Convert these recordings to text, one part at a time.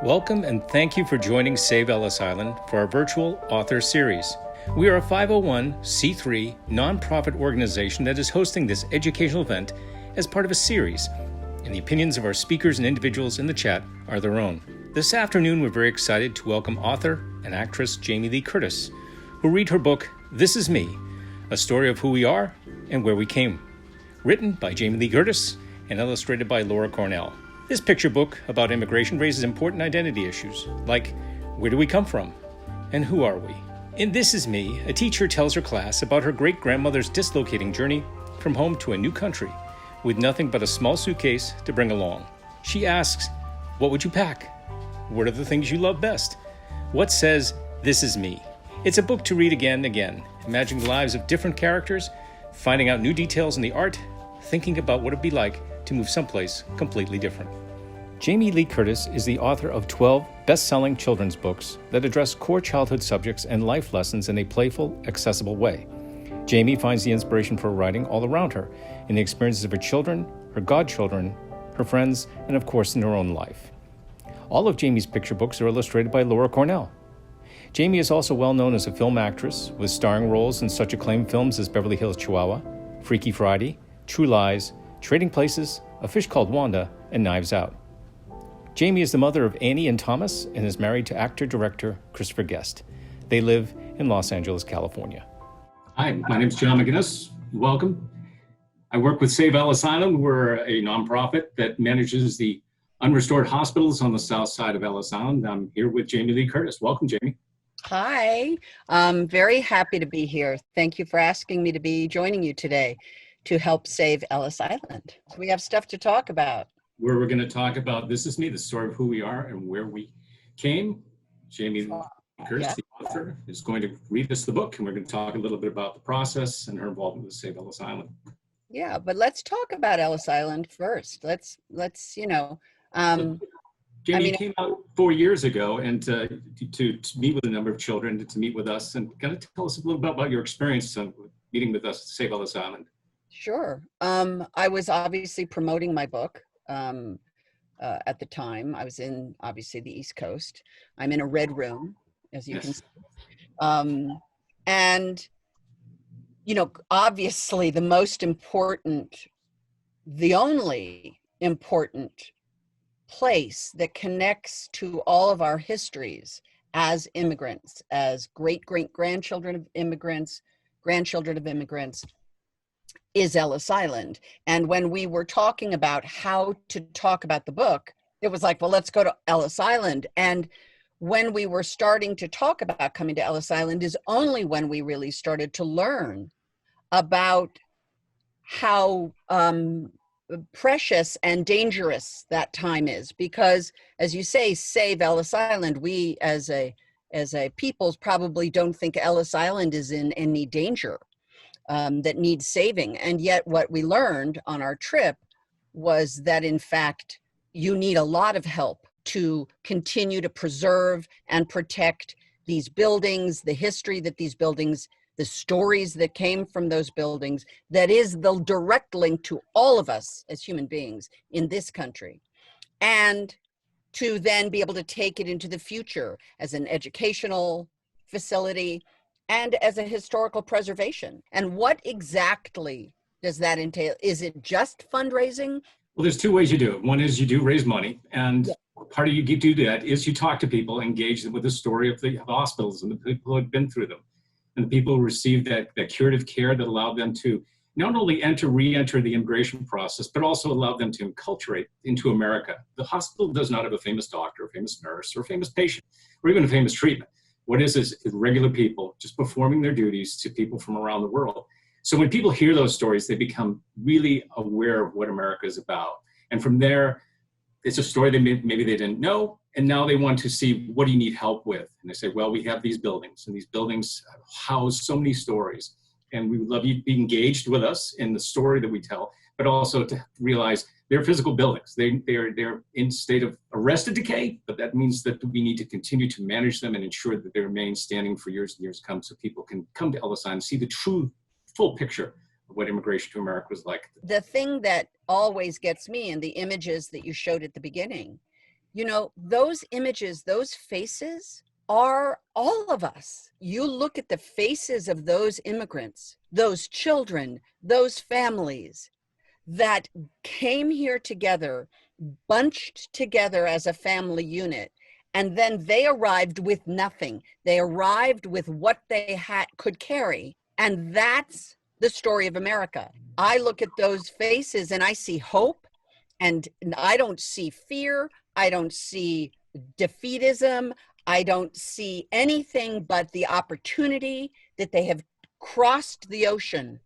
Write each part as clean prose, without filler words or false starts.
Welcome and thank you for joining Save Ellis Island for our virtual author series. We are a 501c3 nonprofit organization that is hosting this educational event as part of a series, and the opinions of our speakers and individuals in the chat are their own. This afternoon, we're very excited to welcome author and actress Jamie Lee Curtis, who read her book, This Is Me, a story of who we are and where we came. Written by Jamie Lee Curtis and illustrated by Laura Cornell. This picture book about immigration raises important identity issues, like where do we come from and who are we? In This Is Me, a teacher tells her class about her great-grandmother's dislocating journey from home to a new country with nothing but a small suitcase to bring along. She asks, what would you pack? What are the things you love best? What says, This Is Me? It's a book to read again and again, imagining the lives of different characters, finding out new details in the art, thinking about what it'd be like to move someplace completely different. Jamie Lee Curtis is the author of 12 best-selling children's books that address core childhood subjects and life lessons in a playful, accessible way. Jamie finds the inspiration for writing all around her, in the experiences of her children, her godchildren, her friends, and of course in her own life. All of Jamie's picture books are illustrated by Laura Cornell. Jamie is also well known as a film actress, with starring roles in such acclaimed films as Beverly Hills Chihuahua, Freaky Friday, True Lies, Trading Places, A Fish Called Wanda, and Knives Out. Jamie is the mother of Annie and Thomas and is married to actor-director Christopher Guest. They live in Los Angeles, California. Hi, my name is John McGinnis. Welcome. I work with Save Ellis Island. We're a nonprofit that manages the unrestored hospitals on the south side of Ellis Island. I'm here with Jamie Lee Curtis. Welcome, Jamie. Hi, I'm very happy to be here. Thank you for asking me to be joining you today to help save Ellis Island. We have stuff to talk about. Where we're going to talk about This Is Me, the story of who we are and where we came. Jamie Lee Curtis, the author, is going to read us the book, and we're going to talk a little bit about the process and her involvement with Save Ellis Island. Yeah, but let's talk about Ellis Island first. Let's Jamie, you came out 4 years ago and to meet with a number of children, to meet with us, and kind of tell us a little bit about your experience meeting with us to Save Ellis Island. Sure. I was obviously promoting my book at the time. I was in, obviously, the East Coast. I'm in a red room, as you can see. And, obviously the only important place that connects to all of our histories as immigrants, as great-great-grandchildren of immigrants, grandchildren of immigrants, is Ellis Island. And when we were talking about how to talk about the book, it was like, well, let's go to Ellis Island. And when we were starting to talk about coming to Ellis Island is only when we really started to learn about how precious and dangerous that time is. Because, as you say, save Ellis Island, we as a peoples probably don't think Ellis Island is in any danger that needs saving. And yet what we learned on our trip was that, in fact, you need a lot of help to continue to preserve and protect these buildings, the history that these buildings, the stories that came from those buildings, that is the direct link to all of us as human beings in this country. And to then be able to take it into the future as an educational facility and as a historical preservation. And what exactly does that entail? Is it just fundraising? Well, there's two ways you do it. One is you do raise money, and part of you do that is you talk to people, engage them with the story of the hospitals and the people who have been through them, and the people who received that curative care that allowed them to not only re-enter the immigration process, but also allowed them to enculturate into America. The hospital does not have a famous doctor, a famous nurse, or a famous patient, or even a famous treatment. What is regular people just performing their duties to people from around the world. So when people hear those stories, they become really aware of what America is about. And from there, it's a story that maybe they didn't know, and now they want to see, what do you need help with? And they say, well, we have these buildings, and these buildings house so many stories. And we would love you to be engaged with us in the story that we tell, but also to realize they're physical buildings. They're in state of arrested decay, but that means that we need to continue to manage them and ensure that they remain standing for years and years to come, so people can come to Ellis Island and see the true, full picture of what immigration to America was like. The thing that always gets me in the images that you showed at the beginning You know, those images, those faces are all of us. You look at the faces of those immigrants, those children, those families that came here together, bunched together as a family unit, and then they arrived with nothing. They arrived with what they could carry, and that's the story of America. I look at those faces and I see hope, and I don't see fear. I don't see defeatism. I don't see anything but the opportunity that they have crossed the ocean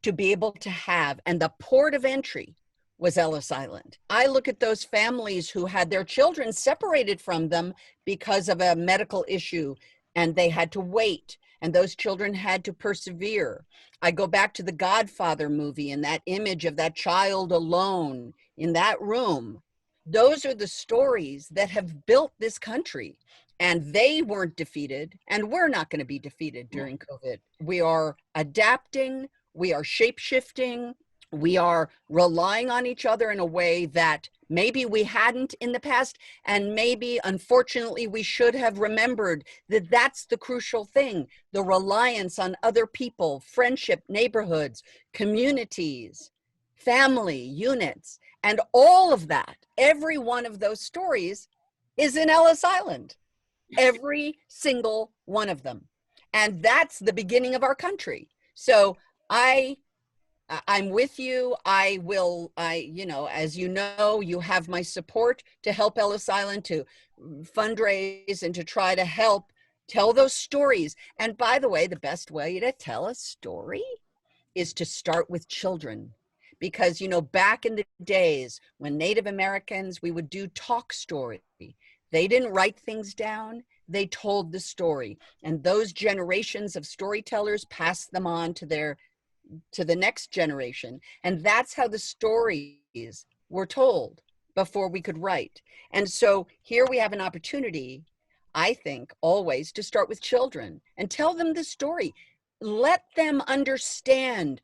to be able to have. And the port of entry was Ellis Island. I look at those families who had their children separated from them because of a medical issue, and they had to wait, and those children had to persevere. I go back to the Godfather movie and that image of that child alone in that room. Those are the stories that have built this country, and they weren't defeated, and we're not going to be defeated during COVID. We are adapting, we are shape-shifting, we are relying on each other in a way that maybe we hadn't in the past, and maybe, unfortunately, we should have remembered that that's the crucial thing, the reliance on other people, friendship, neighborhoods, communities, family, units, and all of that. Every one of those stories is in Ellis Island, every single one of them. And that's the beginning of our country. So I'm with you. As you know, you have my support to help Ellis Island, to fundraise and to try to help tell those stories. And by the way, the best way to tell a story is to start with children. Because, back in the days when Native Americans, we would do talk story. They didn't write things down. They told the story. And those generations of storytellers passed them on to the next generation. And that's how the stories were told before we could write. And so here we have an opportunity, I think, always to start with children and tell them the story. Let them understand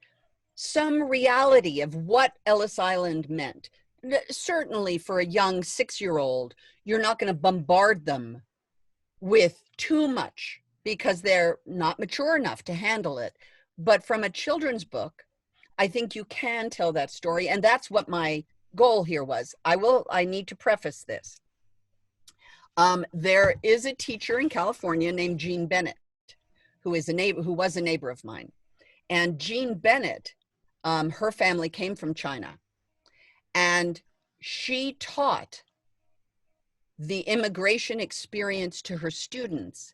some reality of what Ellis Island meant. Certainly for a young 6-year-old, you're not going to bombard them with too much because they're not mature enough to handle it. But from a children's book, I think you can tell that story. And that's what my goal here was. I need to preface this. There is a teacher in California named Jean Bennett, who was a neighbor of mine. And Jean Bennett, her family came from China. And she taught the immigration experience to her students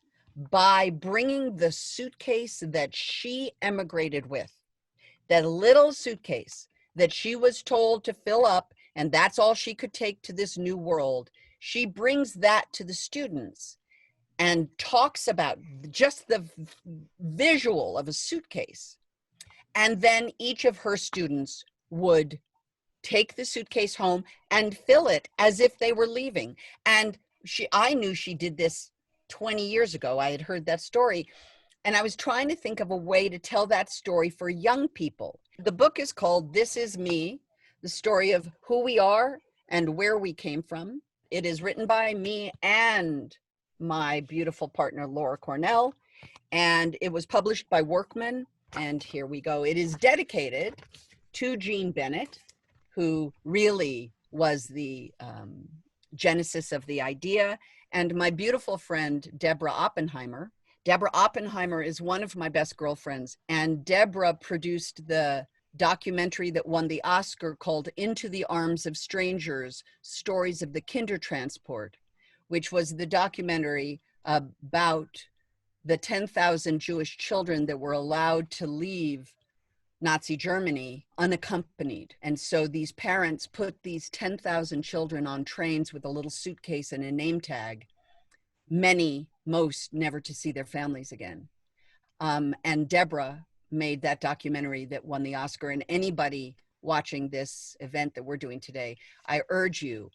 by bringing the suitcase that she emigrated with, that little suitcase that she was told to fill up, and that's all she could take to this new world. She brings that to the students and talks about just the visual of a suitcase. And then each of her students would take the suitcase home and fill it as if they were leaving. And I knew she did this 20 years ago. I had heard that story, and I was trying to think of a way to tell that story for young people. The book is called This Is Me, the story of who we are and where we came from. It is written by me and my beautiful partner, Laura Cornell, and it was published by Workman. And here we go. It is dedicated to Jean Bennett, who really was the genesis of the idea, and my beautiful friend, Deborah Oppenheimer. Deborah Oppenheimer is one of my best girlfriends, and Deborah produced the documentary that won the Oscar called Into the Arms of Strangers, Stories of the Kindertransport, which was the documentary about the 10,000 Jewish children that were allowed to leave Nazi Germany unaccompanied. And so these parents put these 10,000 children on trains with a little suitcase and a name tag, most never to see their families again. And Deborah made that documentary that won the Oscar. And anybody watching this event that we're doing today, I urge you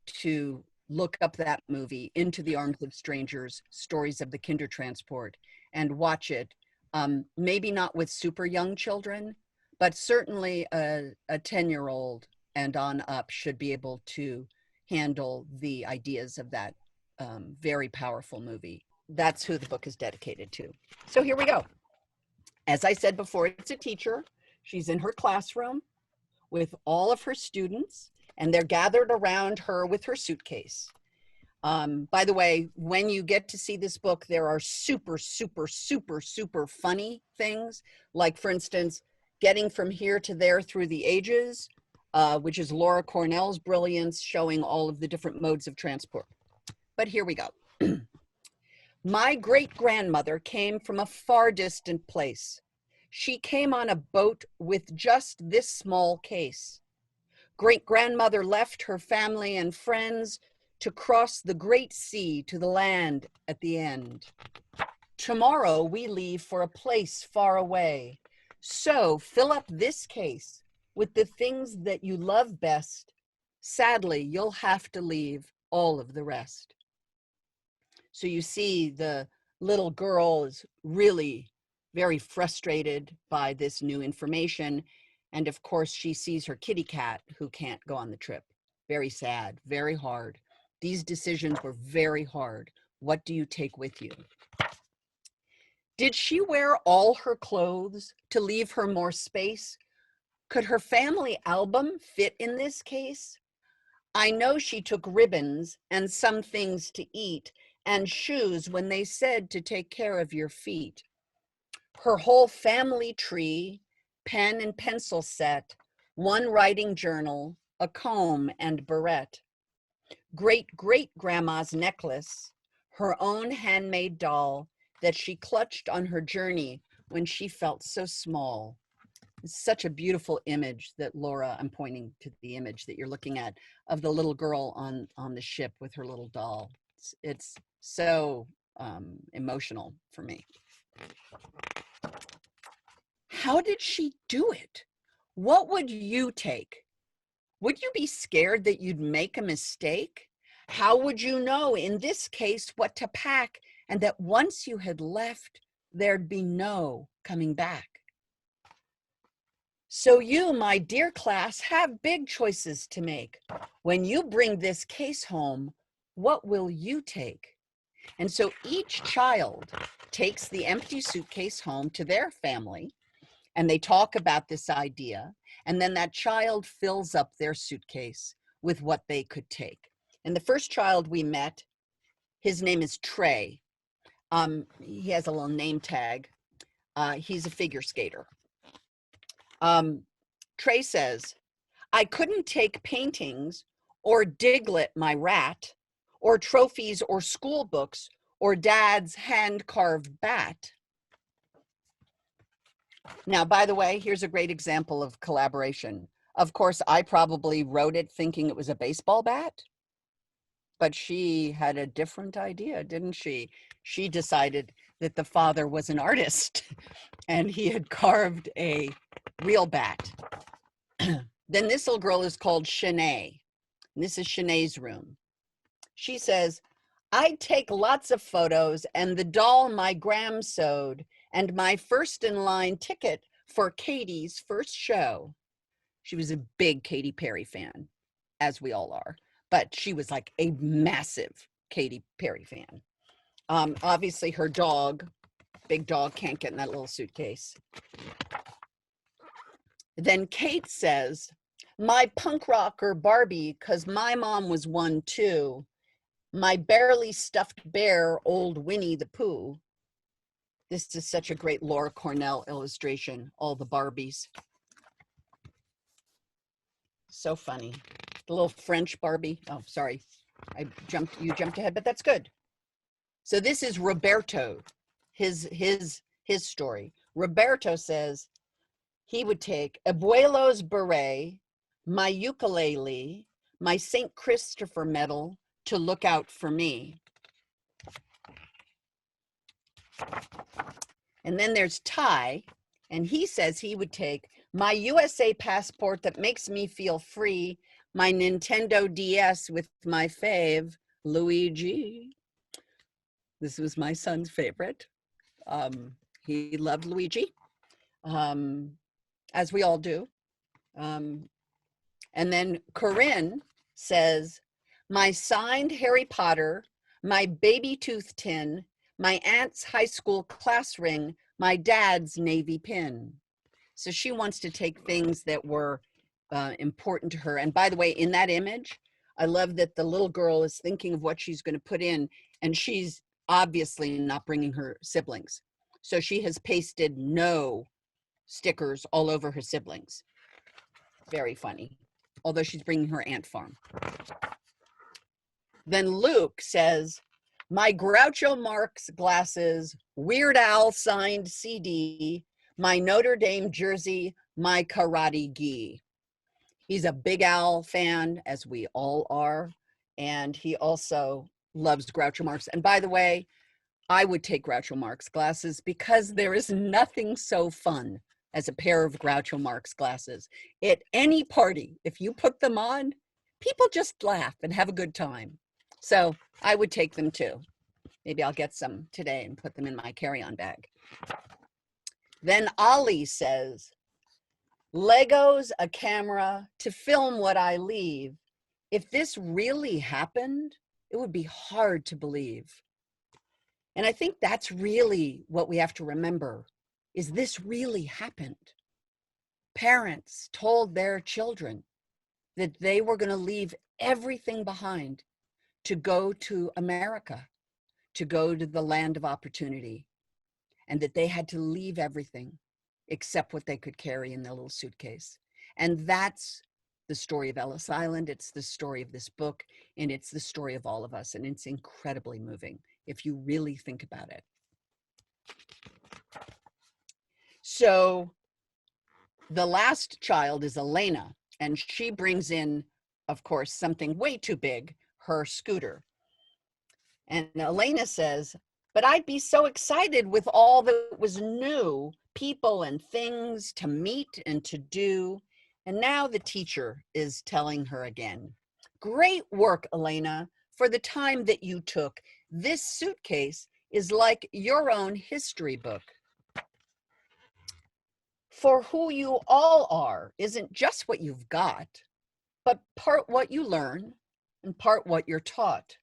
to look up that movie, Into the Arms of Strangers, Stories of the Kindertransport, and watch it. Maybe not with super young children, but certainly a 10-year-old and on up should be able to handle the ideas of that very powerful movie. That's who the book is dedicated to. So here we go. As I said before, it's a teacher. She's in her classroom with all of her students, and they're gathered around her with her suitcase. By the way, when you get to see this book, there are super, super, super, super funny things. Like, for instance, getting from here to there through the ages, which is Laura Cornell's brilliance, showing all of the different modes of transport. But here we go. My great-grandmother came from a far distant place. She came on a boat with just this small case. Great-grandmother left her family and friends to cross the great sea to the land at the end. Tomorrow we leave for a place far away. So fill up this case with the things that you love best. Sadly, you'll have to leave all of the rest. So you see the little girl is really very frustrated by this new information. And of course, she sees her kitty cat who can't go on the trip. Very sad, very hard. These decisions were very hard. What do you take with you? Did she wear all her clothes to leave her more space? Could her family album fit in this case? I know she took ribbons and some things to eat and shoes when they said to take care of your feet. Her whole family tree, pen and pencil set, one writing journal, a comb and beret. Great-great-grandma's necklace, her own handmade doll that she clutched on her journey when she felt so small. It's such a beautiful image that Laura, I'm pointing to the image that you're looking at of the little girl on the ship with her little doll. It's so emotional for me. How did she do it? What would you take? Would you be scared that you'd make a mistake? How would you know in this case what to pack and that once you had left, there'd be no coming back? So you, my dear class, have big choices to make. When you bring this case home, what will you take? And so each child takes the empty suitcase home to their family, and they talk about this idea, and then that child fills up their suitcase with what they could take. And the first child we met, his name is Trey. He has a little name tag. He's a figure skater. Trey says, I couldn't take paintings or Diglett, my rat, or trophies or school books or dad's hand-carved bat. Now, by the way, here's a great example of collaboration. Of course, I probably wrote it thinking it was a baseball bat, but she had a different idea, didn't she? She decided that the father was an artist and he had carved a real bat. Then this little girl is called Shanae. And this is Shanae's room. She says, I'd take lots of photos and the doll my gram sewed and my first in line ticket for Katie's first show. She was a big Katy Perry fan, as we all are, but she was like a massive Katy Perry fan. Obviously her dog, big dog, can't get in that little suitcase. Then Kate says, my punk rocker Barbie, 'cause my mom was one too. My barely stuffed bear, old Winnie the Pooh. This is such a great Laura Cornell illustration, all the Barbies. So funny. The little French Barbie. Oh, sorry. You jumped ahead, but that's good. So this is Roberto, his story. Roberto says he would take Abuelo's beret, my ukulele, my St. Christopher medal to look out for me. And then there's Ty, and he says he would take my USA passport that makes me feel free, my Nintendo DS with my fave, Luigi. This was my son's favorite. He loved Luigi, as we all do. And then Corinne says, my signed Harry Potter, my baby tooth tin, my aunt's high school class ring, my dad's navy pin. So she wants to take things that were important to her. And by the way, in that image, I love that the little girl is thinking of what she's going to put in, and she's obviously not bringing her siblings. So she has pasted no stickers all over her siblings. Very funny, although she's bringing her ant farm. Then Luke says, my Groucho Marx glasses, Weird Al signed CD, my Notre Dame jersey, my karate gi. He's a Big Al fan, as we all are, and he also loves Groucho Marx. And by the way, I would take Groucho Marx glasses because there is nothing so fun as a pair of Groucho Marx glasses. At any party, if you put them on, people just laugh and have a good time. So I would take them too. Maybe I'll get some today and put them in my carry-on bag. Then Ollie says, Legos, a camera to film what I leave. If this really happened, it would be hard to believe. And I think that's really what we have to remember, is this really happened. Parents told their children that they were going to leave everything behind to go to America, to go to the land of opportunity, and that they had to leave everything except what they could carry in their little suitcase. And that's the story of Ellis Island. It's the story of this book, and it's the story of all of us. And it's incredibly moving if you really think about it. So the last child is Elena, and she brings in, of course, something way too big, her scooter. And Elena says, but I'd be so excited with all that was new, people and things to meet and to do. And now the teacher is telling her again, great work, Elena, for the time that you took. This suitcase is like your own history book. For who you all are isn't just what you've got, but part what you learn and part what you're taught.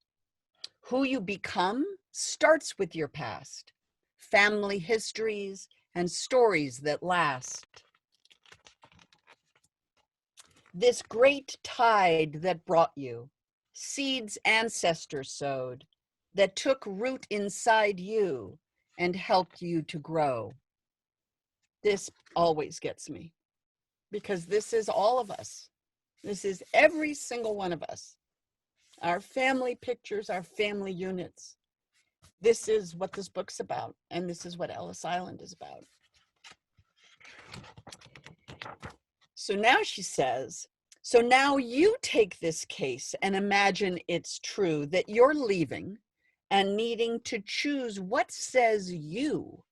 Who you become starts with your past, family histories, and stories that last. This great tide that brought you, seeds ancestors sowed, that took root inside you and helped you to grow. This always gets me, because this is all of us. This is every single one of us. Our family pictures, our family units. This is what this book's about, and this is what Ellis Island is about. So now she says, so now you take this case and imagine it's true that you're leaving and needing to choose what says you.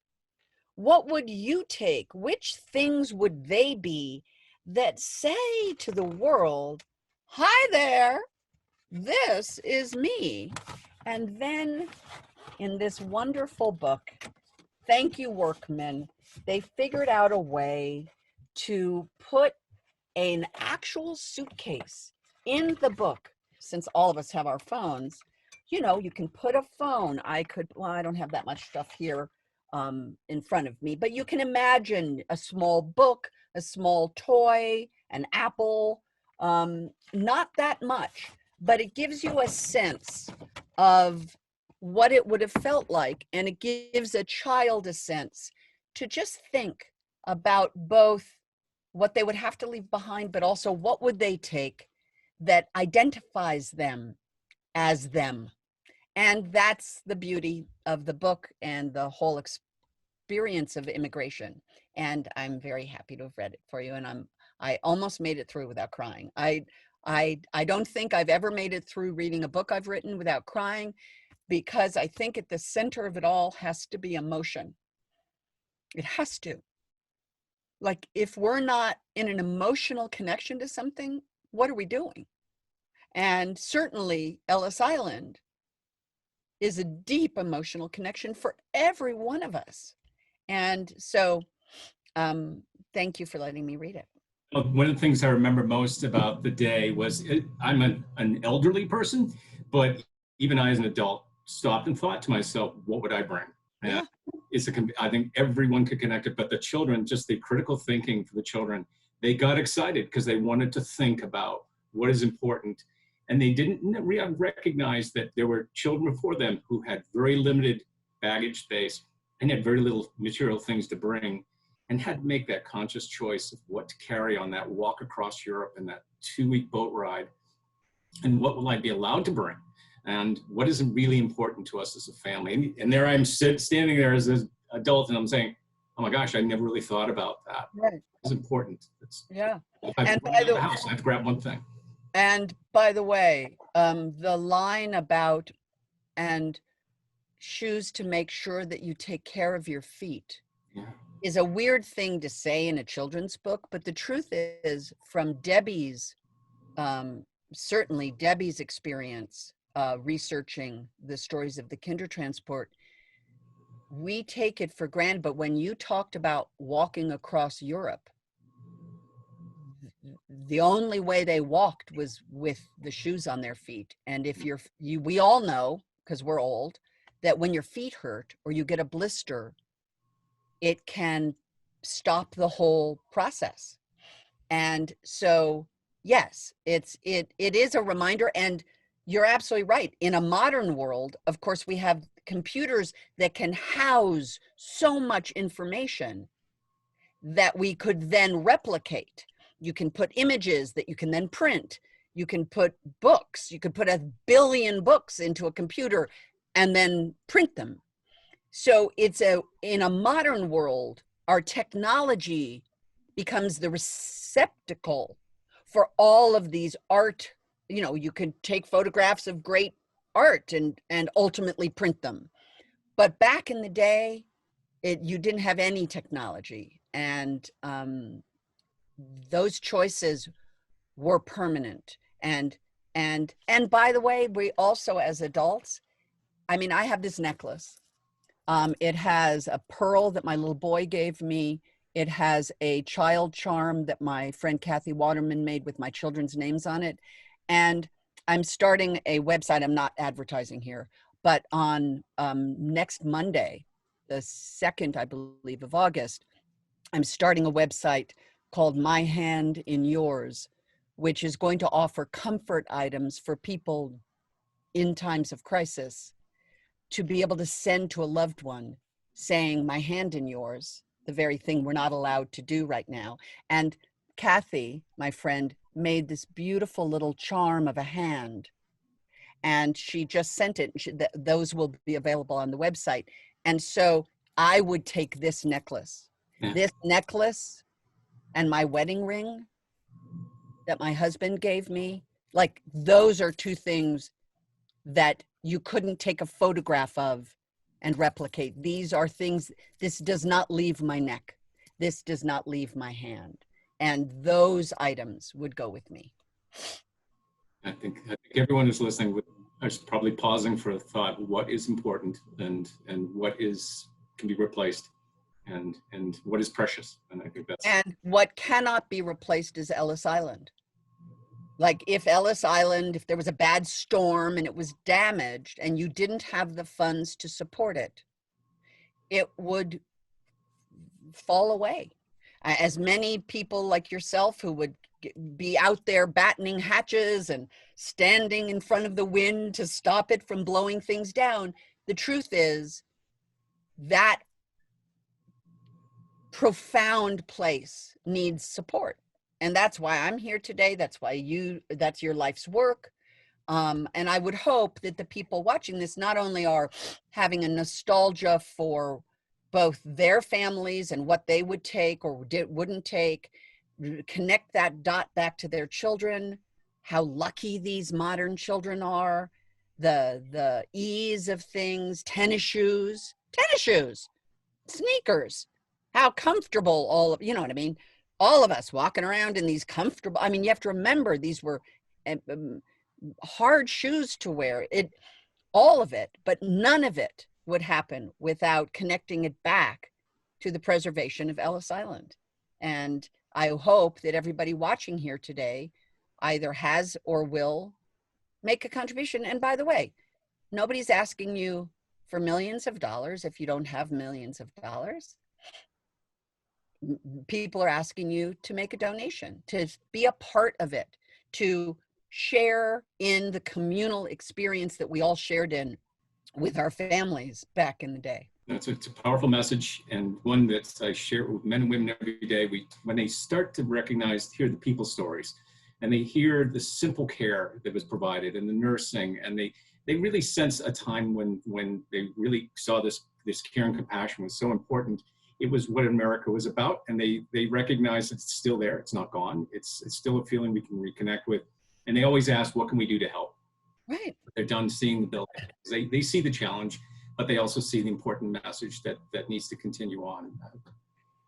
What would you take? Which things would they be that say to the world, hi there, this is me? And then in this wonderful book, thank you, workmen, they figured out a way to put an actual suitcase in the book. Since all of us have our phones, you know, you can put a phone. I don't have that much stuff here in front of me, but you can imagine a small book, a small toy, an apple, not that much, but it gives you a sense of what it would have felt like. And it gives a child a sense to just think about both what they would have to leave behind, but also what would they take that identifies them as them. And that's the beauty of the book and the whole experience of immigration. And I'm very happy to have read it for you. And I almost made it through without crying. I don't think I've ever made it through reading a book I've written without crying, because I think at the center of it all has to be emotion. It has to. Like, if we're not in an emotional connection to something, what are we doing? And certainly Ellis Island is a deep emotional connection for every one of us. And so thank you for letting me read it. One of the things I remember most about the day was I'm an elderly person, but even I as an adult stopped and thought to myself, what would I bring? And Yeah. I think everyone could connect it, but the children, just the critical thinking for the children, they got excited because they wanted to think about what is important. And they didn't recognize that there were children before them who had very limited baggage space and had very little material things to bring, and had to make that conscious choice of what to carry on that walk across Europe and that 2-week boat ride, and what will I be allowed to bring, and what is really important to us as a family. And there I'm standing there as an adult, and I'm saying, oh my gosh, I never really thought about that. Right. It's important. Yeah. If I And run by out of the the house, I have to grab one thing. and by the way, the line about and shoes to make sure that you take care of your feet Yeah. is a weird thing to say in a children's book, but the truth is, from Debbie's, certainly Debbie's experience researching the stories of the Kindertransport, we take it for granted. But when you talked about walking across Europe, the only way they walked was with the shoes on their feet. And if we all know, because we're old, that when your feet hurt or you get a blister, it can stop the whole process. And so, yes, it is a reminder. And you're absolutely right. In a modern world, of course, we have computers that can house so much information that we could then replicate. You can put images that you can then print. You can put books. You could put 1 billion books into a computer and then print them. So in a modern world, our technology becomes the receptacle for all of these art. You could take photographs of great art and ultimately print them. But back in the day, you didn't have any technology, and those choices were permanent. And by the way, we also, as adults, I mean, I have this necklace. It has a pearl that my little boy gave me. It has a child charm that my friend Kathy Waterman made with my children's names on it. And I'm starting a website. I'm not advertising here, but on next Monday, the 2nd, I believe, of August, I'm starting a website called My Hand in Yours, which is going to offer comfort items for people in times of crisis, to be able to send to a loved one saying, my hand in yours, the very thing we're not allowed to do right now. And Kathy, my friend, made this beautiful little charm of a hand, and she just sent it. Those will be available on the website. And so I would take this necklace, and my wedding ring that my husband gave me. Like, those are 2 things that you couldn't take a photograph of and replicate. These are things, this does not leave my neck. This does not leave my hand. And those items would go with me. I think everyone who's listening is probably pausing for a thought. What is important, and what can be replaced, and what is precious. And I think that's. And what cannot be replaced is Ellis Island. Like, if Ellis Island, if there was a bad storm and it was damaged and you didn't have the funds to support it, it would fall away. As many people like yourself who would be out there battening hatches and standing in front of the wind to stop it from blowing things down, the truth is that profound place needs support. And that's why I'm here today. That's why that's your life's work. And I would hope that the people watching this not only are having a nostalgia for both their families and what they would take or wouldn't take, connect that dot back to their children, how lucky these modern children are, the ease of things, tennis shoes, sneakers, how comfortable you know what I mean? All of us walking around in these comfortable, I mean, you have to remember these were hard shoes to wear, all of it, but none of it would happen without connecting it back to the preservation of Ellis Island. And I hope that everybody watching here today either has or will make a contribution. And by the way, nobody's asking you for millions of dollars if you don't have millions of dollars. People are asking you to make a donation, to be a part of it, to share in the communal experience that we all shared in with our families back in the day. It's a powerful message, and one that I share with men and women every day. When they start to hear the people stories, and they hear the simple care that was provided and the nursing, and they really sense a time when they really saw this care and compassion was so important. It was what America was about, and they recognize it's still there. It's not gone. It's still a feeling we can reconnect with, and they always ask, what can we do to help? Right. They're done seeing the building. They see the challenge, but they also see the important message that needs to continue on.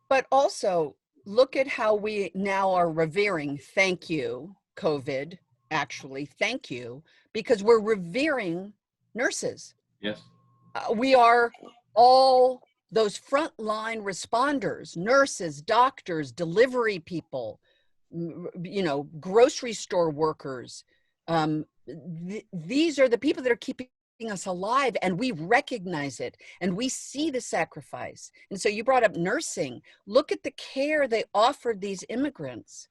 But also, look at how we now are revering, thank you, COVID, actually, thank you, because we're revering nurses. Yes. We are all those frontline responders, nurses, doctors, delivery people, grocery store workers. These are the people that are keeping us alive, and we recognize it, and we see the sacrifice. And so you brought up nursing. Look at the care they offered these immigrants,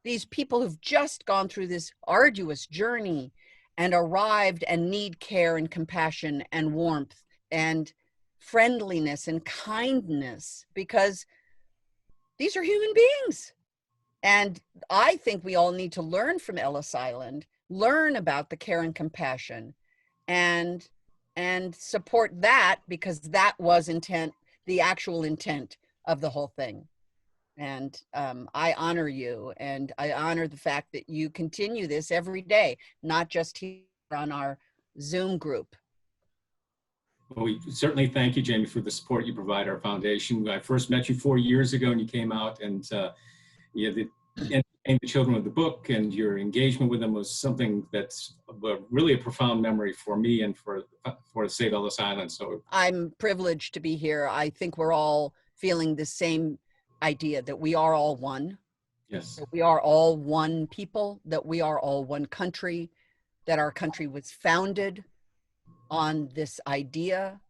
these people who've just gone through this arduous journey and arrived and need care and compassion and warmth and friendliness and kindness, because these are human beings. And I think we all need to learn from Ellis Island, learn about the care and compassion, and support that, because that was the actual intent of the whole thing. And I honor you, and I honor the fact that you continue this every day, not just here on our Zoom group. Well, we certainly thank you, Jamie, for the support you provide our foundation. I first met you 4 years ago, and you came out and you entertained the children with the book, and your engagement with them was something that's really a profound memory for me and for Save Ellis Island. So I'm privileged to be here. I think we're all feeling the same idea, that we are all one. Yes. That we are all one people, that we are all one country, that our country was founded on this idea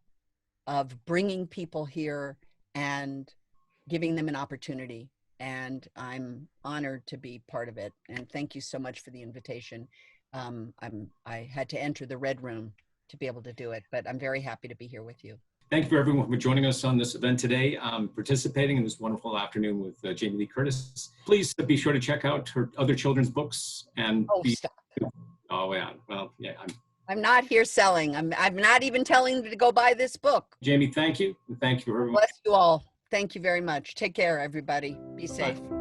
of bringing people here and giving them an opportunity. And I'm honored to be part of it. And thank you so much for the invitation. I had to enter the red room to be able to do it, but I'm very happy to be here with you. Thank you for everyone for joining us on this event today, participating in this wonderful afternoon with Jamie Lee Curtis. Please be sure to check out her other children's books and Stop. Oh yeah, well yeah. I'm not here selling. I'm not even telling them to go buy this book. Jamie, thank you. And thank you for everyone. Bless you all. Thank you very much. Take care, everybody. Be safe. Bye.